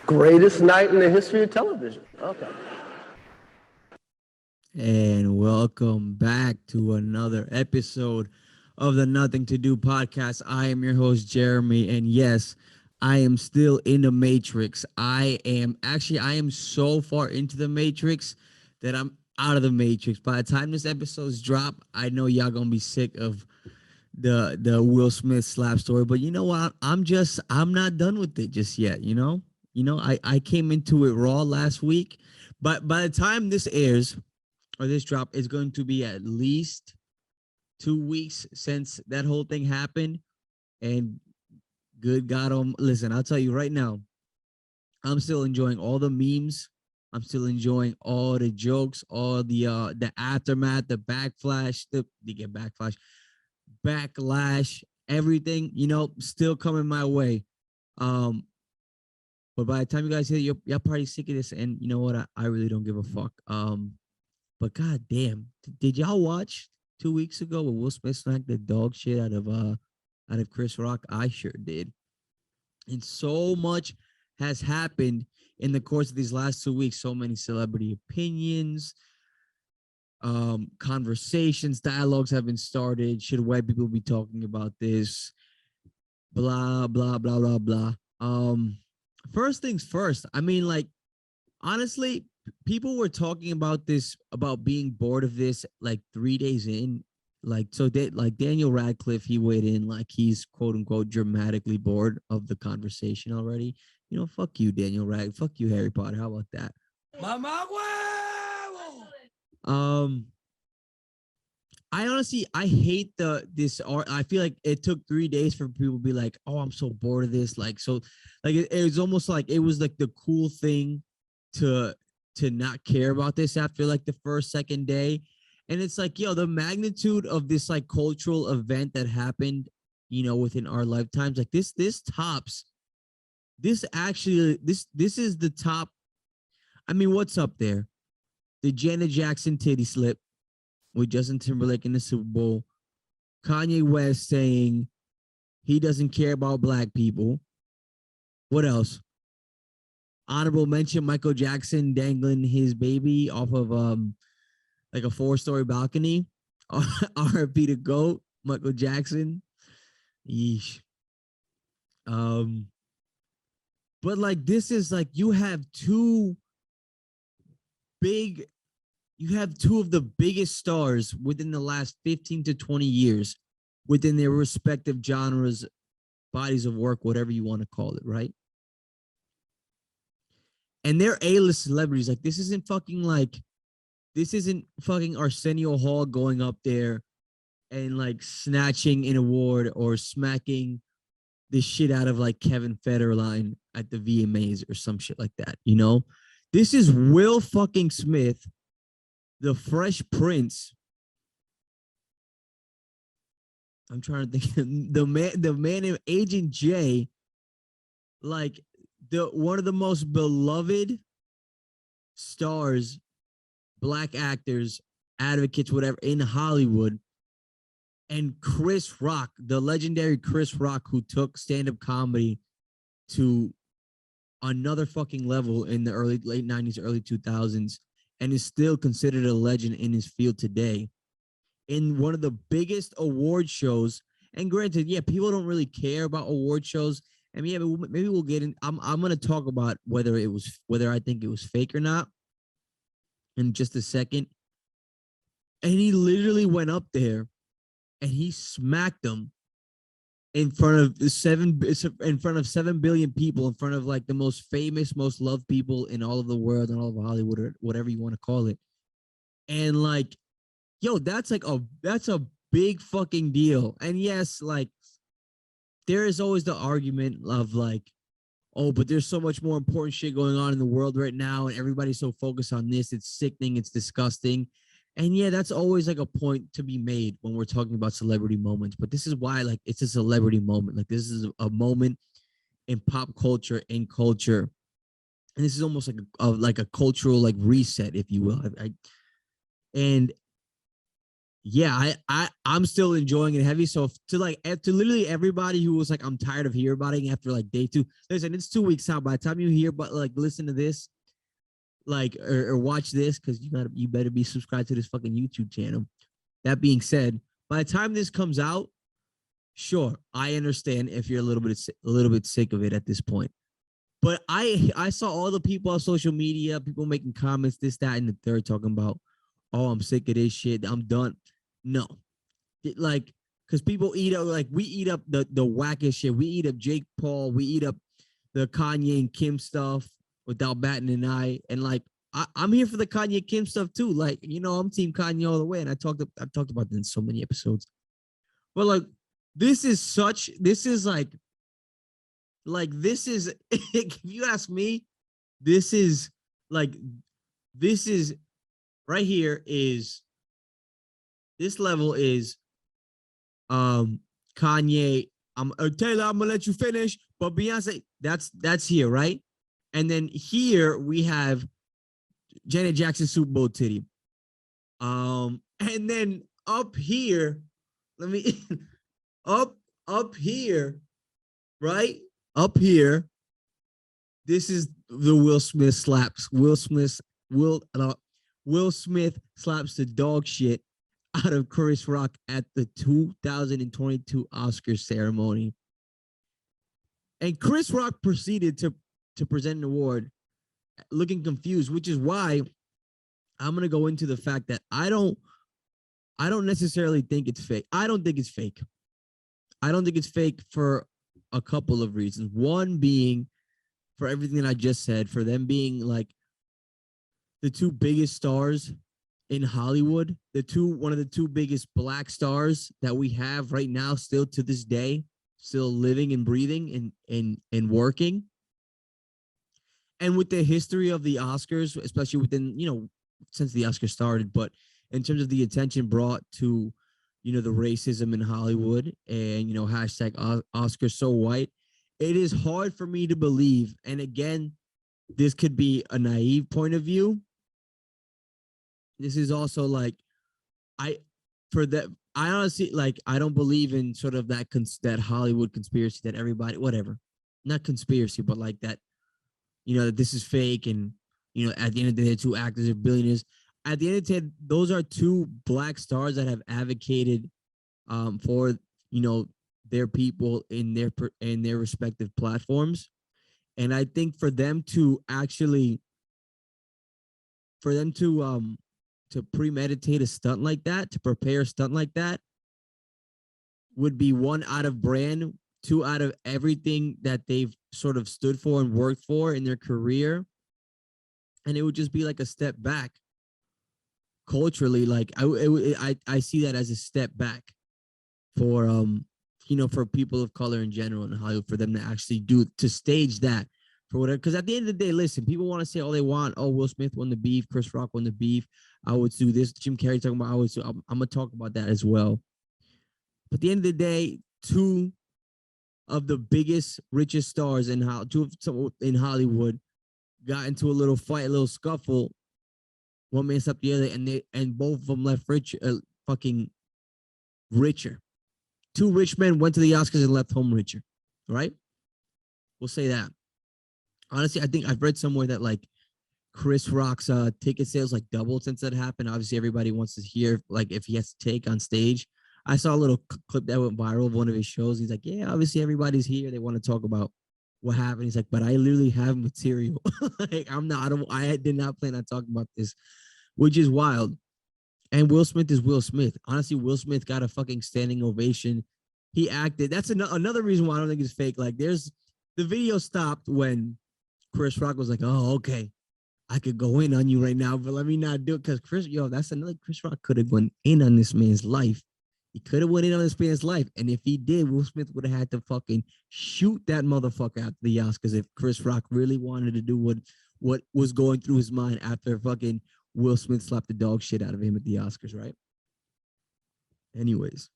Greatest night in the history of television. Okay. And welcome back to another episode of the Nothing to Do podcast. I am your host, Jeremy. And yes, I am still in the Matrix. I am so far into the Matrix that I'm out of the Matrix. By the time this episode's drop, I know y'all gonna be sick of the Will Smith slap story. But you know what? I'm not done with it just yet, you know? I came into it raw last week, but by the time this airs, or this drop, is going to be at least 2 weeks since that whole thing happened. And good God, listen, I'll tell you right now, I'm still enjoying all the memes. I'm still enjoying all the jokes, all the aftermath, the backflash, backlash, everything, still coming my way. But by the time you guys hear, y'all probably sick of this, and you know what? I really don't give a fuck. But god damn, did y'all watch 2 weeks ago when Will Smith smacked the dog shit out of Chris Rock? I sure did. And so much has happened in the course of these last 2 weeks. So many celebrity opinions, conversations, dialogues have been started. Should white people be talking about this? Blah blah blah blah blah. First things first. I mean, like, honestly, people were talking about this, about being bored of this, like 3 days in. Like, so like Daniel Radcliffe, he weighed in like he's quote unquote dramatically bored of the conversation already. Fuck you, Daniel Radcliffe. Fuck you, Harry Potter. How about that? Mama um I honestly, I hate this art. I feel like it took 3 days for people to be like, oh, I'm so bored of this. Like, so like it was almost like it was like the cool thing to not care about this after like the second day. And it's like, yo, the magnitude of this like cultural event that happened, within our lifetimes, like this tops this actually this is the top. I mean, what's up there? The Janet Jackson titty slip with Justin Timberlake in the Super Bowl. Kanye West saying he doesn't care about black people. What else? Honorable mention, Michael Jackson dangling his baby off of like a 4-story balcony. RP to GOAT, Michael Jackson. Yeesh. But like this is like you have two of the biggest stars within the last 15 to 20 years within their respective genres, bodies of work, whatever you want to call it, right? And they're A-list celebrities. Like, this isn't fucking Arsenio Hall going up there and like snatching an award or smacking the shit out of like Kevin Federline at the VMAs or some shit like that, This is Will fucking Smith, the Fresh Prince. I'm trying to think. The man named Agent J, like one of the most beloved stars, black actors, advocates, whatever, in Hollywood. And Chris Rock, the legendary Chris Rock, who took stand-up comedy to another fucking level in the late 90s, early 2000s, and is still considered a legend in his field today. In one of the biggest award shows, and granted, yeah, people don't really care about award shows. I mean, yeah, maybe we'll get in. I'm gonna talk about whether I think it was fake or not in just a second. And he literally went up there and he smacked them in front of 7 billion people, in front of like the most famous, most loved people in all of the world and all of Hollywood, or whatever you want to call it. And like, yo, that's a big fucking deal. And yes, like, there is always the argument of like, oh, but there's so much more important shit going on in the world right now, and everybody's so focused on this. It's sickening. It's disgusting. And yeah, that's always like a point to be made when we're talking about celebrity moments. But this is why, like, it's a celebrity moment. Like, this is a moment in pop culture, in culture, and this is almost like a cultural like reset, if you will. And yeah, I'm still enjoying it heavy. So to literally everybody who was like, I'm tired of hearing about it after like day two. Listen, it's 2 weeks out. By the time you hear, but like listen to this, like or watch this, because you better be subscribed to this fucking YouTube channel. That being said, by the time this comes out, sure, I understand if you're a little bit sick of it at this point. But I saw all the people on social media, people making comments, this, that, and the third, talking about, oh, I'm sick of this shit. I'm done. No, like, because people eat up, like we eat up the wackest shit. We eat up Jake Paul. We eat up the Kanye and Kim stuff without batting an eye. And like, I'm here for the Kanye Kim stuff too. Like, I'm Team Kanye all the way. And I've talked about this in so many episodes. But like, this is this is if you ask me, this is like this is right here is this level is Kanye. Taylor, I'm gonna let you finish, but Beyonce, that's here, right? And then here we have Janet Jackson Super Bowl titty. And then up here, let me up here, right? Up here, this is the Will Smith slaps. Will Smith slaps the dog shit out of Chris Rock at the 2022 Oscar ceremony. And Chris Rock proceeded to present an award looking confused, which is why I'm going to go into the fact that I don't necessarily think it's fake. I don't think it's fake. I don't think it's fake for a couple of reasons. One being for everything that I just said, for them being like the two biggest stars in Hollywood, one of the two biggest black stars that we have right now, still to this day, still living and breathing and working. And with the history of the Oscars, especially within, since the Oscars started, but in terms of the attention brought to, the racism in Hollywood and, hashtag Oscars so white, it is hard for me to believe. And again, this could be a naive point of view. This is also like, I honestly, like, I don't believe in sort of that Hollywood conspiracy that everybody, whatever, not conspiracy, but like that, that this is fake. And, at the end of the day, two actors are billionaires. At the end of the day, those are two black stars that have advocated for, their people in their respective platforms. And I think for them to premeditate a stunt like that, to prepare a stunt like that, would be one, out of brand, two, out of everything that they've sort of stood for and worked for in their career. And it would just be like a step back culturally. Like I see that as a step back for for people of color in general in Hollywood, for them to actually stage that for whatever. Because at the end of the day, listen, people want to say all they want. Oh, Will Smith won the beef, Chris Rock won the beef. I would do this. Jim Carrey talking about. I'm gonna talk about that as well. But at the end of the day, two of the biggest, richest stars in Hollywood got into a little fight, a little scuffle. One man slapped the other, and both of them left fucking richer. Two rich men went to the Oscars and left home richer, right? We'll say that. Honestly, I think I've read somewhere that like Chris Rock's ticket sales like doubled since that happened. Obviously, everybody wants to hear like if he has to take on stage. I saw a little clip that went viral of one of his shows. He's like, yeah, obviously everybody's here. They want to talk about what happened. He's like, but I literally have material. Like I did not plan on talking about this, which is wild. And Will Smith is Will Smith. Honestly, Will Smith got a fucking standing ovation. He acted. That's another reason why I don't think it's fake. Like the video stopped when Chris Rock was like, oh, okay, I could go in on you right now, but let me not do it. Because that's another, Chris Rock could have went in on this man's life. He could have went in on this man's life. And if he did, Will Smith would have had to fucking shoot that motherfucker out the Oscars if Chris Rock really wanted to do what was going through his mind after fucking Will Smith slapped the dog shit out of him at the Oscars, right? Anyways,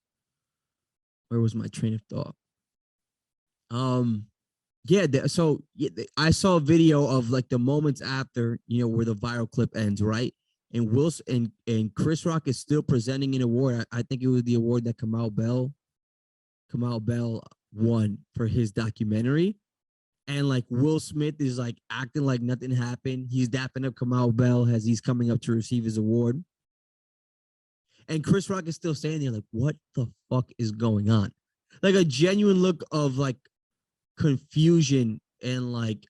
where was my train of thought? I saw a video of like the moments after, where the viral clip ends, right? and and Chris Rock is still presenting an award. I think it was the award that Kamal Bell won for his documentary. And like Will Smith is like acting like nothing happened. He's dapping up Kamal Bell as he's coming up to receive his award. And Chris Rock is still standing there like, what the fuck is going on? Like a genuine look of like confusion and like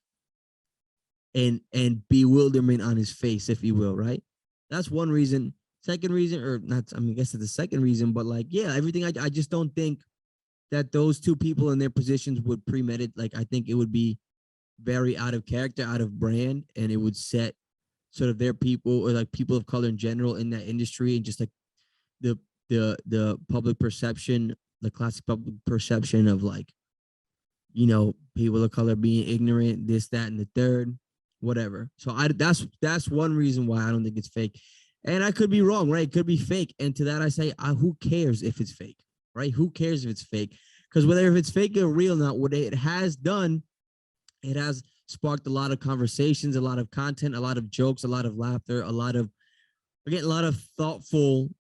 and bewilderment on his face, if you will, right? That's one reason. Second reason, or not, I mean, I guess it's the second reason, but like, yeah, everything I just don't think that those two people in their positions would premeditate. Like, I think it would be very out of character, out of brand, and it would set sort of their people or like people of color in general in that industry and just like the public perception, the classic public perception of like, you know, people of color being ignorant, this, that, and the third, whatever. So that's one reason why I don't think it's fake. And I could be wrong, right? It could be fake. And to that I say, who cares if it's fake, right? Who cares if it's fake? Because whether if it's fake or real or not, what it has done, it has sparked a lot of conversations, a lot of content, a lot of jokes, a lot of laughter, a lot of thoughtful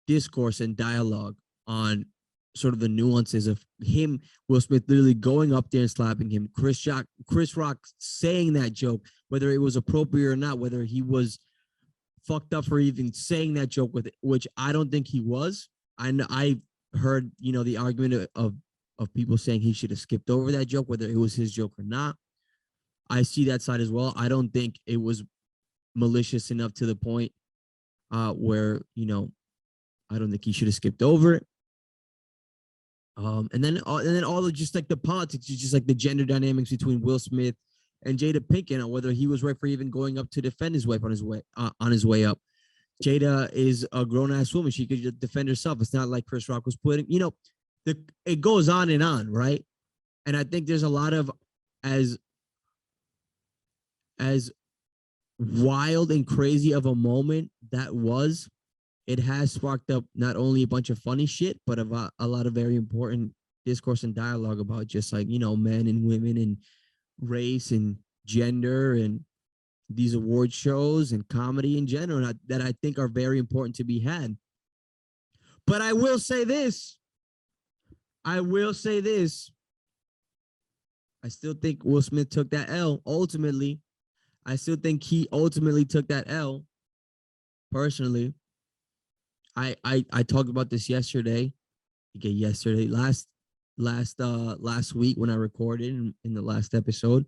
discourse and dialogue on sort of the nuances of him, Will Smith, literally going up there and slapping him, Chris Rock saying that joke, whether it was appropriate or not, whether he was fucked up for even saying that joke with it, which I don't think he was. I heard, you know, the argument of people saying he should have skipped over that joke, whether it was his joke or not. I see that side as well. I don't think it was malicious enough to the point where, you know, I don't think he should have skipped over it. And then all of just like the politics, just like the gender dynamics between Will Smith and Jada Pinkett, on whether he was right for even going up to defend his wife on his way up. Jada is a grown ass woman; she could defend herself. It's not like Chris Rock was putting, you know, it goes on, right? And I think there's a lot of as wild and crazy of a moment that was. It has sparked up not only a bunch of funny shit, but a lot of very important discourse and dialogue about just like, you know, men and women and race and gender and these award shows and comedy in general that I think are very important to be had. But I will say this. I still think Will Smith took that L ultimately. I still think he ultimately took that L personally. I talked about this yesterday. Last week when I recorded in the last episode.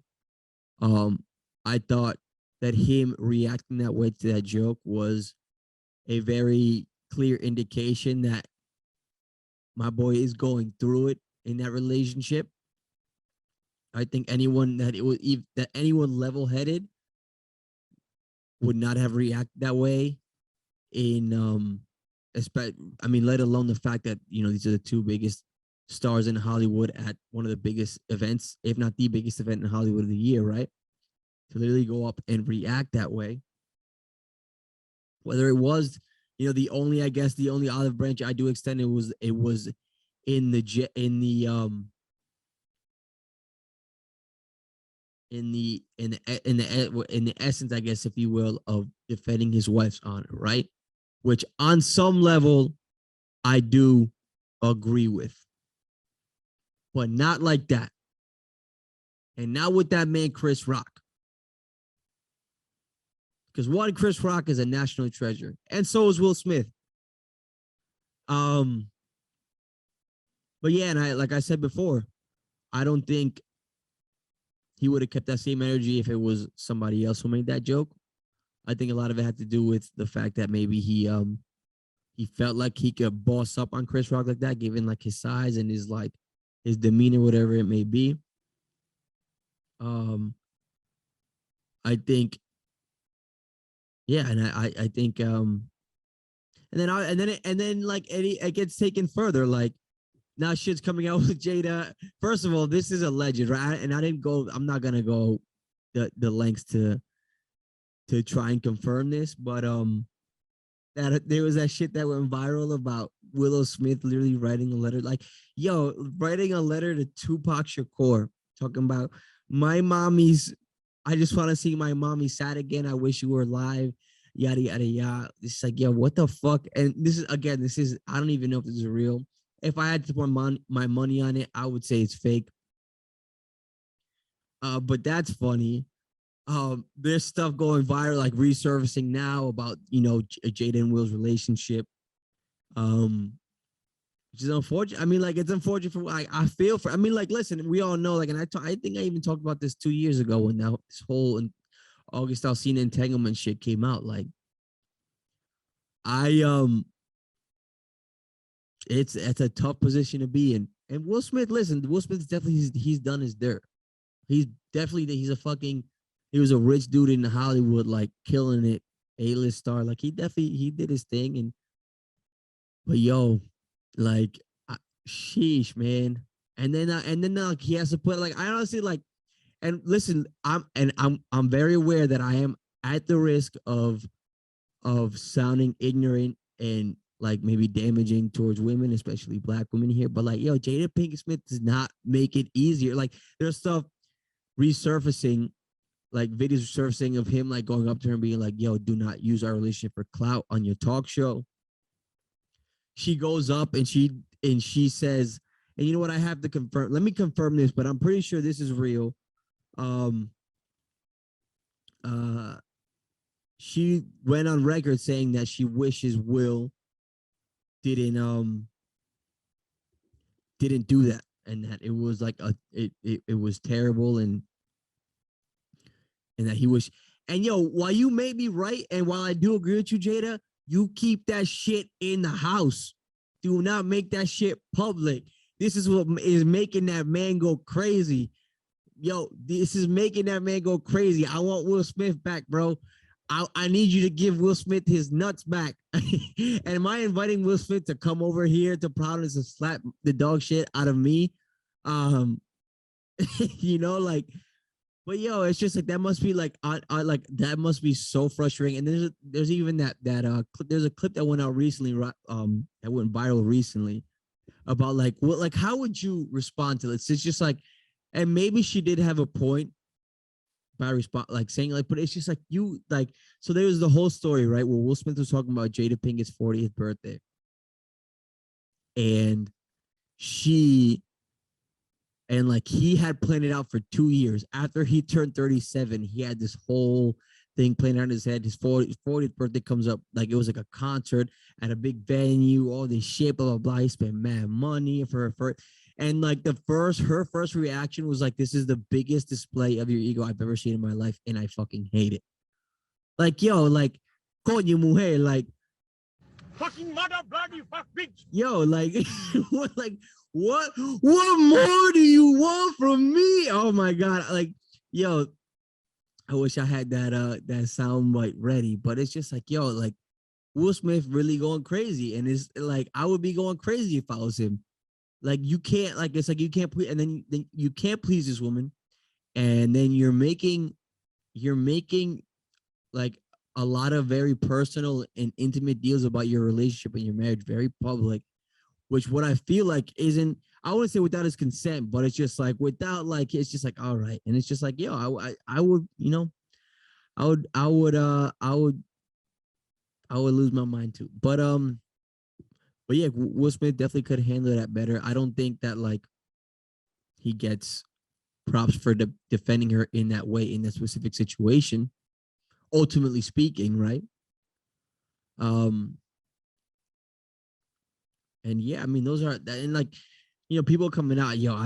I thought that him reacting that way to that joke was a very clear indication that my boy is going through it in that relationship. I think anyone level-headed would not have reacted that way in I mean, let alone the fact that, you know, these are the two biggest stars in Hollywood at one of the biggest events, if not the biggest event in Hollywood of the year, right? To literally go up and react that way. Whether it was, you know, the only olive branch I do extend, it was in the essence, I guess, if you will, of defending his wife's honor, right? Which on some level, I do agree with. But not like that. And not with that man, Chris Rock. Because one, Chris Rock is a national treasure. And so is Will Smith. But yeah, and like I said before, I don't think he would have kept that same energy if it was somebody else who made that joke. I think a lot of it had to do with the fact that maybe he felt like he could boss up on Chris Rock like that, given like his size and his demeanor, whatever it may be. I think, yeah, and I think and then like it gets taken further. Like now shit's coming out with Jada. First of all, this is alleged, right? And I'm not gonna go the lengths to try and confirm this, but that there was that shit that went viral about Willow Smith literally writing a letter, like, yo, writing a letter to Tupac Shakur, talking about I just want to see my mommy sad again. I wish you were alive. yada yada yada. It's like, yo, what the fuck? And this is I don't even know if this is real. If I had to put my money on it, I would say it's fake. But that's funny. There's stuff going viral, like resurfacing now about Jada and Will's relationship. Um, which is unfortunate. I mean, like it's unfortunate for like I feel for. I mean, like listen, we all know like, and I think I even talked about this 2 years ago when now this whole August Alsina entanglement shit came out. Like I it's a tough position to be in. And Will Smith, listen, Will Smith definitely he's done his dirt. He's a fucking he was a rich dude in Hollywood, like killing it, A-list star. Like he did his thing. And but yo, like sheesh, man. And then like he has to put like I honestly like and listen, I'm very aware that I am at the risk of sounding ignorant and like maybe damaging towards women, especially black women here. But like, yo, Jada Pinkett Smith does not make it easier. Like there's stuff resurfacing, like videos resurfacing of him like going up to her and being like, yo, do not use our relationship for clout on your talk show. She goes up and she says, and you know what, I have to confirm. Let me confirm this, but I'm pretty sure this is real. Um uh she went on record saying that she wishes Will didn't didn't do that and that it was like it was terrible and that he was and yo, while you may be right and while I do agree with you, Jada, you keep that shit in the house. Do not make that shit public. This is what is making that man go crazy. Yo, this is making that man go crazy. I want Will Smith back, bro. I need you to give Will Smith his nuts back. And am I inviting Will Smith to come over here to Providence and slap the dog shit out of me? Um, like, but yo, it's just like that must be like I like that must be so frustrating. And there's even that clip, there's a clip that went out recently, that went viral recently about like what like how would you respond to this? It's just like, and maybe she did have a point by respond like saying like, but it's just like you like so there was the whole story, right? Where Will Smith was talking about Jada Pinkett's 40th birthday. And she and like he had planned it out for 2 years. After he turned 37, he had this whole thing playing out in his head. His 40th birthday comes up, like it was like a concert at a big venue, all this shit, blah, blah, blah. He spent mad money for her first. And like her first reaction was like, this is the biggest display of your ego I've ever seen in my life, and I fucking hate it. Like, yo, like, coño mujer, like, fucking mother bloody fuck bitch. Yo, like, what more do you want from me? Oh my god, like, yo, I wish I had that sound bite ready, but it's just like, yo, like, Will Smith really going crazy, and it's like I would be going crazy if I was him. Like you can't, like it's like you can't please, and then you can't please this woman, and then you're making like a lot of very personal and intimate deals about your relationship and your marriage very public, which what I feel like isn't, I wouldn't say without his consent, but it's just like without like, it's just like, all right. And it's just like, yo, I would, I would lose my mind too. But yeah, Will Smith definitely could handle that better. I don't think that like he gets props for defending her in that way in that specific situation. Ultimately speaking, right? And yeah, I mean those are and like people coming out. Yo,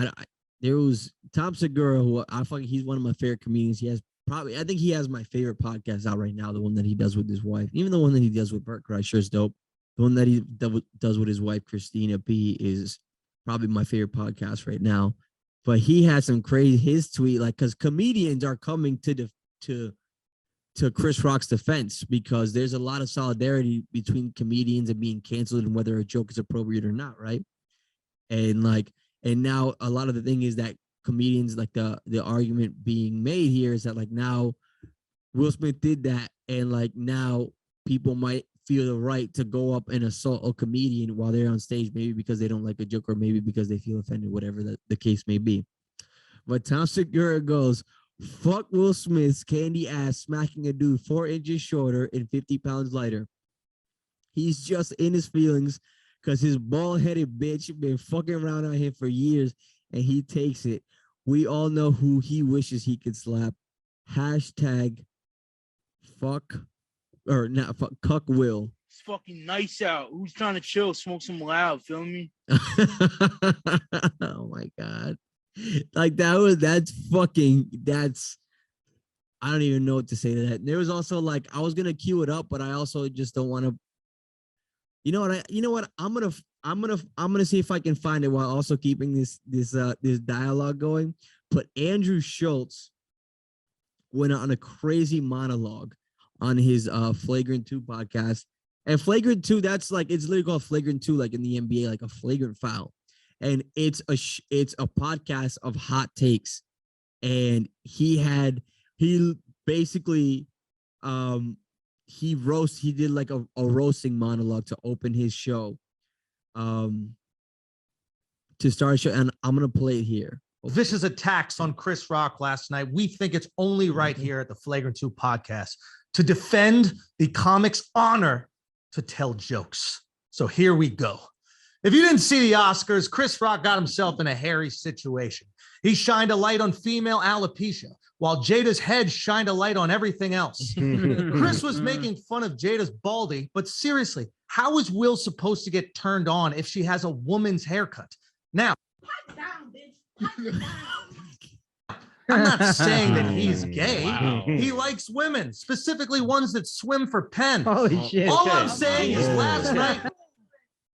there was Tom Segura, who he's one of my favorite comedians. He has I think he has my favorite podcast out right now, the one that he does with his wife. Even the one that he does with Bert Kreischer is dope. The one that he does with his wife Christina P is probably my favorite podcast right now. But he had some crazy his tweet, like, because comedians are coming to Chris Rock's defense, because there's a lot of solidarity between comedians and being canceled and whether a joke is appropriate or not, right? And now a lot of the thing is that comedians, like the argument being made here is that like now Will Smith did that, and like now people might feel the right to go up and assault a comedian while they're on stage, maybe because they don't like a joke or maybe because they feel offended, whatever the case may be. But Tom Segura goes, Fuck Will Smith's candy ass smacking a dude 4 inches shorter and 50 pounds lighter. He's just in his feelings because his bald headed bitch been fucking around on him for years and he takes it. We all know who he wishes he could slap. Hashtag fuck or not fuck cuck Will. It's fucking nice out. Who's trying to chill, smoke some loud, feel me? Oh my god. Like that's I don't even know what to say to that. There was also like I was gonna cue it up, but I also just don't want to. You know what? I'm gonna see if I can find it while also keeping this dialogue going. But Andrew Schultz went on a crazy monologue on his Flagrant 2 podcast. And Flagrant 2, that's like it's literally called Flagrant 2, like in the NBA, like a flagrant foul. And it's a podcast of hot takes. And he basically he did like a roasting monologue to open his show. To start a show, and I'm gonna play it here. Vicious attacks on Chris Rock last night. We think it's only right here at the Flagrant 2 podcast to defend the comic's honor to tell jokes. So here we go. If you didn't see the Oscars, Chris Rock got himself in a hairy situation. He shined a light on female alopecia, while Jada's head shined a light on everything else. Chris was making fun of Jada's baldy, but seriously, how is Will supposed to get turned on if she has a woman's haircut? Now, I'm not saying that he's gay. Wow. He likes women, specifically ones that swim for Penn. Holy shit. All I'm saying is last night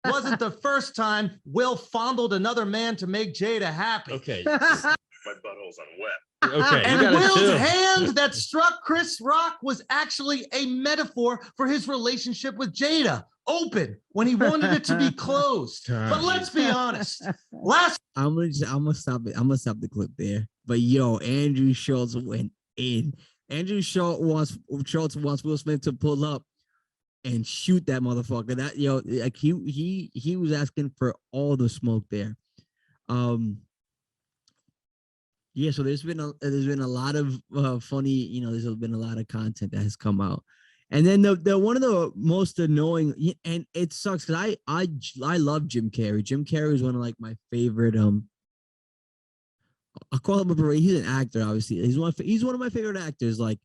wasn't the first time Will fondled another man to make Jada happy. Okay. My butthole's on wet. Okay. And you gotta Will's chill. hand that struck Chris Rock was actually a metaphor for his relationship with Jada. Open when he wanted it to be closed. But let's be honest. I'm gonna stop it. I'm gonna stop the clip there. But yo, Andrew Schultz went in. Andrew Schultz wants Will Smith to pull up and shoot that motherfucker. That like he was asking for all the smoke there. Yeah, so there's been a lot of funny, there's been a lot of content that has come out. And then the one of the most annoying, and it sucks because I love Jim Carrey. Jim Carrey is one of like my favorite. I call him he's an actor, obviously. He's one of my favorite actors, like,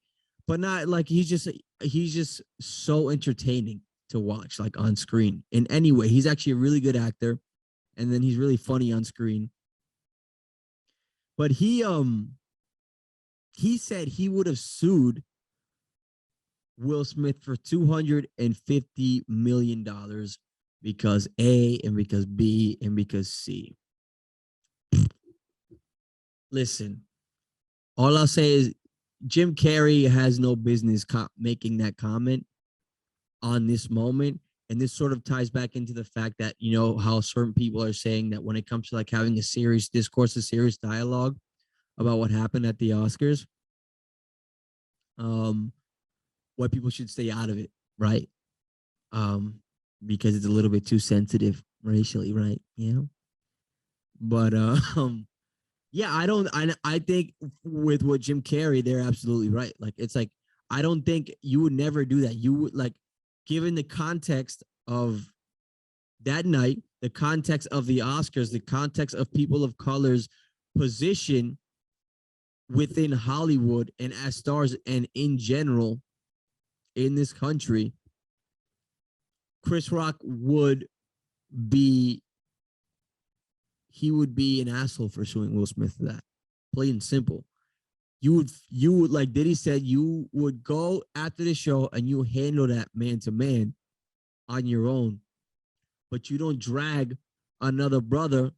but not like he's just so entertaining to watch, like on screen. In any way, he's actually a really good actor, and then he's really funny on screen. But he said he would have sued Will Smith for $250 million because A and because B and because C. Listen, all I'll say is Jim Carrey has no business making that comment on this moment. And this sort of ties back into the fact that, how certain people are saying that when it comes to like having a serious discourse, a serious dialogue about what happened at the Oscars, white people should stay out of it, right? Because it's a little bit too sensitive racially, right? But yeah, I think with what Jim Carrey, they're absolutely right. Like, it's like, I don't think you would never do that. You would, like, given the context of that night, the context of the Oscars, the context of people of color's position within Hollywood and as stars and in general in this country, Chris Rock would be an asshole for suing Will Smith for that. Plain and simple. You would like Diddy said, you would go after the show and you handle that man to man on your own, but you don't drag another brother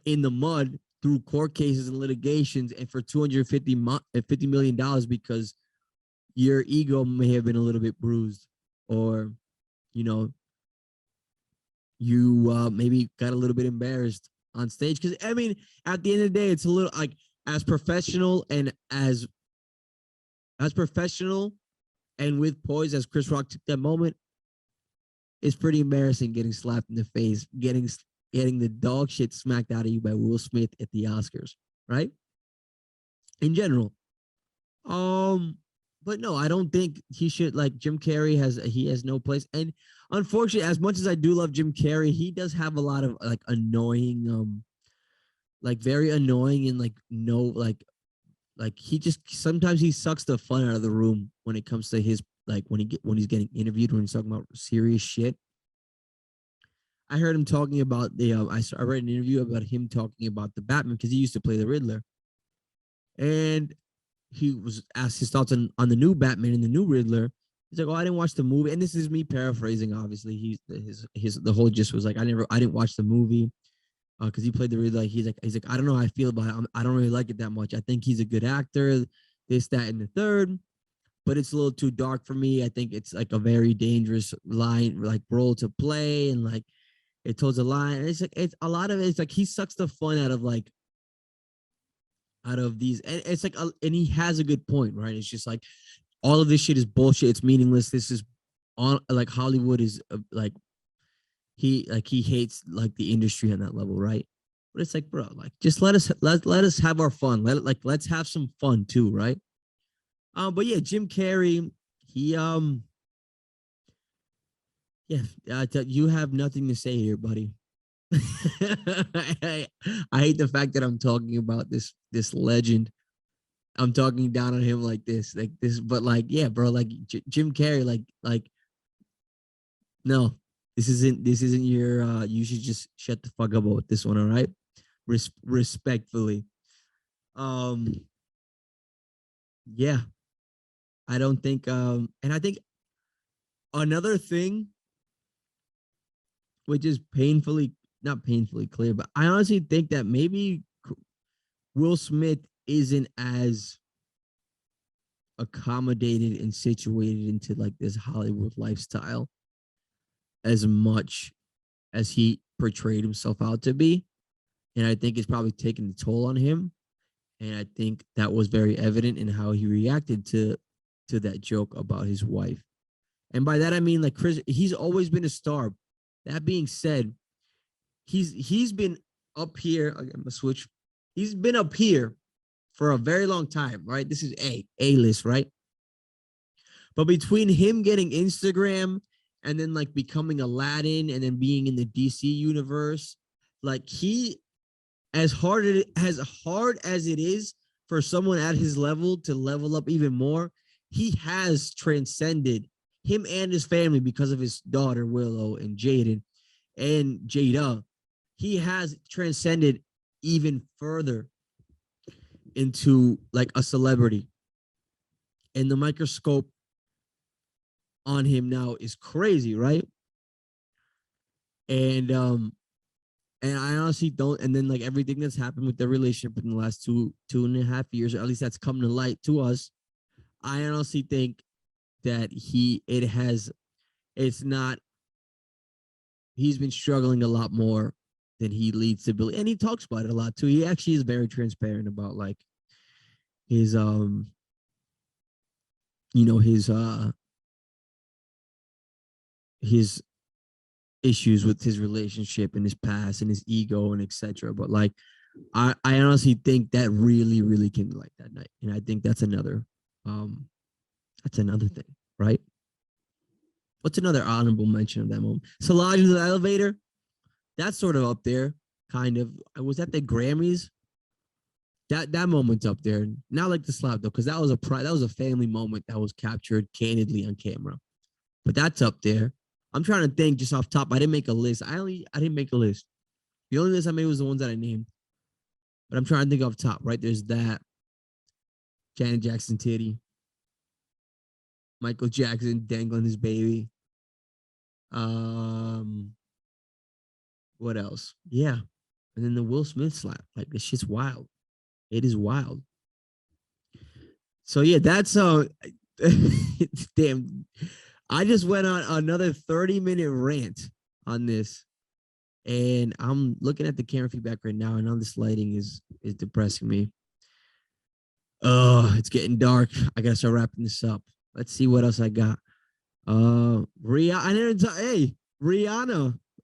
in the mud through court cases and litigations and for $250 million because your ego may have been a little bit bruised, or you maybe got a little bit embarrassed on stage. Because I mean, at the end of the day, it's a little like as professional and with poise as Chris Rock took that moment, it's pretty embarrassing getting slapped in the face, getting the dog shit smacked out of you by Will Smith at the Oscars, right? in general. But no, I don't think he should like Jim Carrey has no place. And unfortunately, as much as I do love Jim Carrey, he does have a lot of like annoying, like very annoying and like no like he just sometimes he sucks the fun out of the room when it comes to his like when he's getting interviewed when he's talking about serious shit. I heard him talking about the I read an interview about him talking about the Batman because he used to play the Riddler, and he was asked his thoughts on the new Batman and the new Riddler. He's like, "Oh, I didn't watch the movie," and this is me paraphrasing. Obviously, his the whole gist was like, I didn't watch the movie because he played the Riddler. Like, he's like, I don't know how I feel about it. I don't really like it that much. I think he's a good actor. This, that, and the third, but it's a little too dark for me. I think it's like a very dangerous line, like role to play, and like it toes a line. And it's like it's a lot of it's like he sucks the fun out of like out of these, and it's like, and he has a good point, right? It's just like all of this shit is bullshit. It's meaningless. This is on like Hollywood is like he hates like the industry on that level, right? But it's like, bro, like just let us have our fun. Let's have some fun too, right? But yeah, Jim Carrey, he yeah, you have nothing to say here, buddy. I hate the fact that I'm talking about this legend. I'm talking down on him like this, but like, yeah, bro, like Jim Carrey, like, no, this isn't your. You should just shut the fuck up about this one, all right? Respectfully, um, yeah, I don't think, and I think another thing, which is painfully not painfully clear, but I honestly think that maybe Will Smith isn't as accommodated and situated into like this Hollywood lifestyle as much as he portrayed himself out to be. And I think it's probably taken the toll on him. And I think that was very evident in how he reacted to that joke about his wife. And by that I mean like Chris, he's always been a star. That being said, he's been up here. I'm gonna switch. He's been up here for a very long time, right? This is A list, right? But between him getting Instagram and then like becoming Aladdin and then being in the DC universe, like he, as hard as it is for someone at his level to level up even more, he has transcended him and his family because of his daughter Willow and Jaden and Jada. He has transcended even further into like a celebrity, and the microscope on him now is crazy, right? And I honestly don't. And then like everything that's happened with their relationship in the last two and a half years, or at least that's come to light to us. I honestly think that he's been struggling a lot more than he leads to believe, and he talks about it a lot too. He actually is very transparent about like his his issues with his relationship and his past and his ego and etc. But like I honestly think that really came to light that night. And I think that's another thing, right? What's another honorable mention of that moment? Solange in the elevator. That's sort of up there, kind of. I was at the Grammys. That moment's up there. Not like the slap though, because that was a family moment that was captured candidly on camera. But that's up there. I'm trying to think just off top. I didn't make a list. I didn't make a list. The only list I made was the ones that I named. But I'm trying to think off top, right? There's that. Janet Jackson titty. Michael Jackson dangling his baby. What else? Yeah. And then the Will Smith slap. Like this shit's wild. It is wild. So yeah, that's damn. I just went on another 30-minute rant on this. And I'm looking at the camera feedback right now, and all this lighting is depressing me. Oh, it's getting dark. I gotta start wrapping this up. Let's see what else I got. Rihanna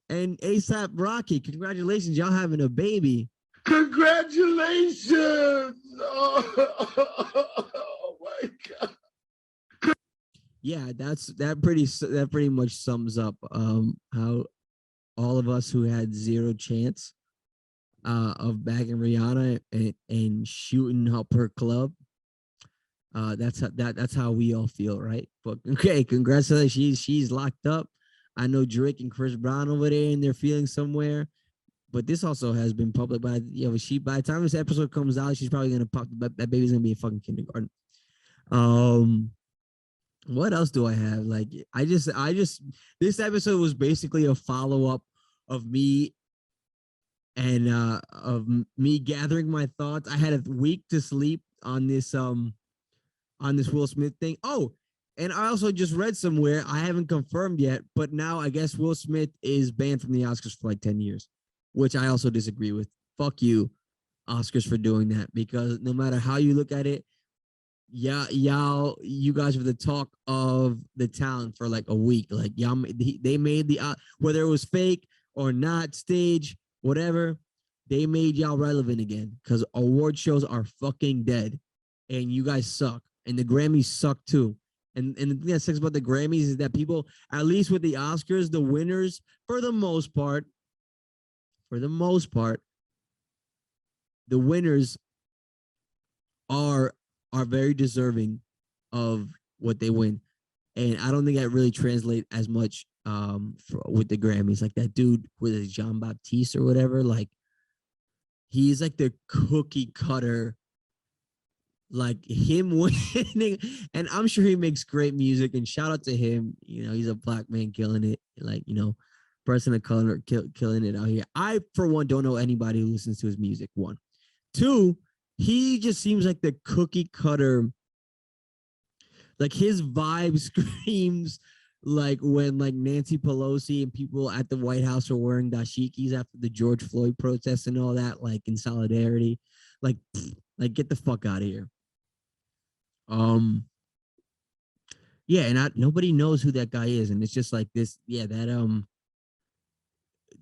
and ASAP Rocky, congratulations, y'all having a baby. Congratulations! Oh my God. Yeah, that pretty much sums up how all of us who had zero chance of bagging Rihanna and shooting up her club. That's how we all feel, right? But okay, congratulations. She's locked up. I know Drake and Chris Brown over there in their feelings somewhere. But this also has been public. By by the time this episode comes out, she's probably gonna pop. That baby's gonna be in fucking kindergarten. What else do I have? Like, I just this episode was basically a follow up of me and of me gathering my thoughts. I had a week to sleep on this Will Smith thing. Oh, and I also just read somewhere, I haven't confirmed yet, but now I guess Will Smith is banned from the Oscars for like 10 years, which I also disagree with. Fuck you, Oscars, for doing that, because no matter how you look at it, yeah, y'all, you guys were the talk of the town for like a week. Like, y'all, they made the whether it was fake or not, stage, whatever, they made y'all relevant again, because award shows are fucking dead, and you guys suck, and the Grammys suck too. And the thing that sucks about the Grammys is that people, at least with the Oscars, the winners, for the most part, the winners are very deserving of what they win. And I don't think that really translates as much with the Grammys. Like that dude with Jean Baptiste or whatever, like he's like the cookie cutter, like him winning. And I'm sure he makes great music, and shout out to him. You know, he's a black man killing it. Like, you know, person of color killing it out here. I, for one, don't know anybody who listens to his music. One. Two, he just seems like the cookie cutter. Like his vibe screams like when like Nancy Pelosi and people at the White House are wearing dashikis after the George Floyd protests and all that, like in solidarity. Like get the fuck out of here. Yeah, and nobody knows who that guy is, and it's just like this. Yeah, that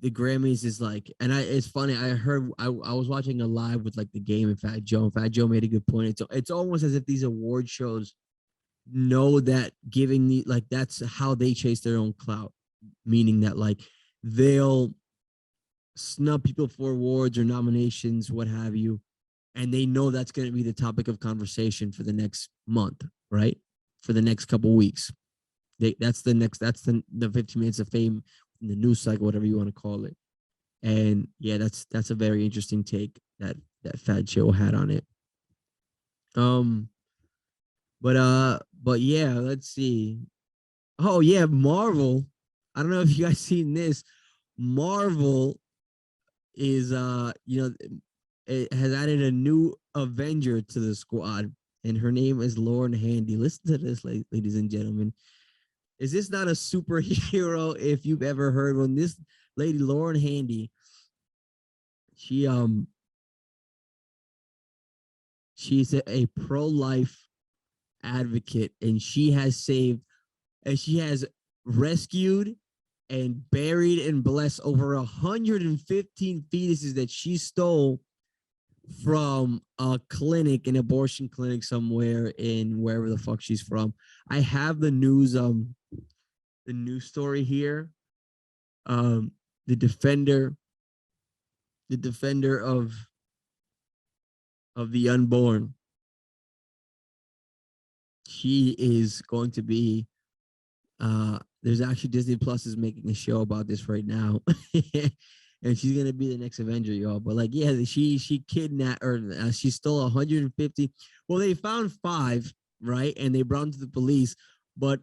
the Grammys is like, and it's funny. I heard I was watching a live with like the game and Fat Joe. And Fat Joe made a good point. It's almost as if these award shows know that giving the, like, that's how they chase their own clout, meaning that like they'll snub people for awards or nominations, what have you, and they know that's going to be the topic of conversation for the next month, right? For the next couple weeks. That's the 15 minutes of fame in the news cycle, whatever you want to call it. And yeah, that's a very interesting take that Fat Joe had on it. But yeah, let's see. Oh yeah, Marvel. I don't know if you guys seen this. Marvel is it has added a new Avenger to the squad, and her name is Lauren Handy. Listen to this, ladies and gentlemen. Is this not a superhero if you've ever heard one? This lady, Lauren Handy, she's a pro-life advocate, and she has rescued and buried and blessed over 115 fetuses that she stole from a clinic, an abortion clinic somewhere in wherever the fuck she's from. I have the news story here. The defender of the unborn. She is going to be there's actually Disney Plus is making a show about this right now. And she's gonna be the next Avenger, y'all. But like, yeah, she kidnapped, or she stole 150. Well, they found 5, right? And they brought them to the police. But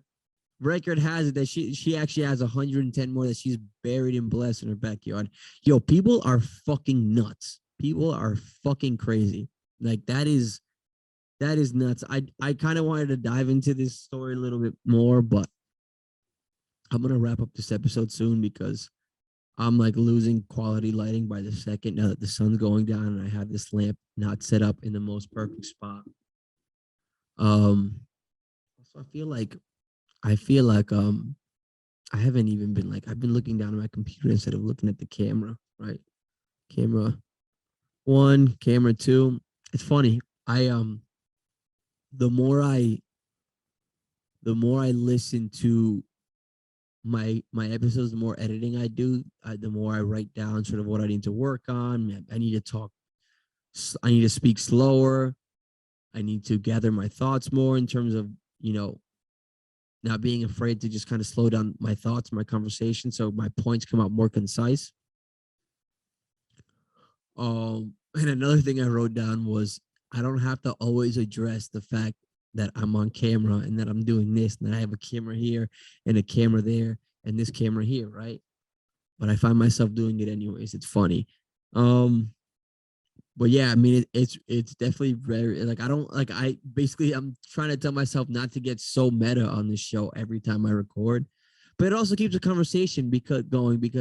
record has it that she actually has 110 more that she's buried and blessed in her backyard. Yo, people are fucking nuts. People are fucking crazy. Like that is nuts. I kind of wanted to dive into this story a little bit more, but I'm gonna wrap up this episode soon because I'm like losing quality lighting by the second now that the sun's going down and I have this lamp not set up in the most perfect spot. So I feel like I haven't even been like, I've been looking down at my computer instead of looking at the camera, right? Camera. one, camera two. It's funny. I the more I listen to my episodes, the more editing I do, the more I write down sort of what I need to work on. I need to talk. I need to speak slower. I need to gather my thoughts more in terms of, not being afraid to just kind of slow down my thoughts, my conversation, so my points come out more concise. And another thing I wrote down was I don't have to always address the fact that I'm on camera and that I'm doing this and that I have a camera here and a camera there and this camera here, right? But I find myself doing it anyways. It's funny. But yeah, I mean, it's definitely very like I'm trying to tell myself not to get so meta on this show every time I record, but it also keeps the conversation because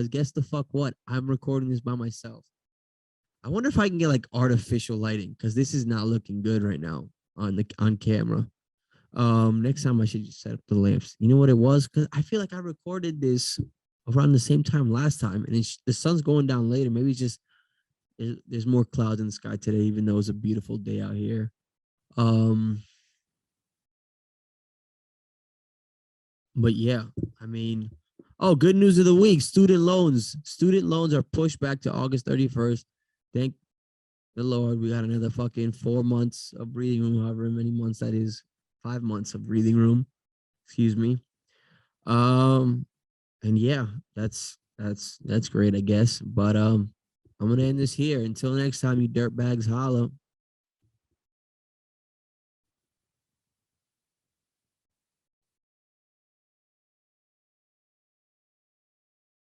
guess the fuck what? I'm recording this by myself. I wonder if I can get like artificial lighting because this is not looking good right now on camera. Next time I should just set up the lamps. You know what it was? Because I feel like I recorded this around the same time last time, and the sun's going down later. Maybe it's just there's more clouds in the sky today, even though it's a beautiful day out here. But yeah, I mean, good news of the week: student loans. Student loans are pushed back to August 31st. Thank the Lord, we got another fucking 4 months of breathing room, however many months that is. 5 months of breathing room. Excuse me. And yeah, that's great, I guess. But I'm gonna end this here. Until next time, you dirtbags, holla.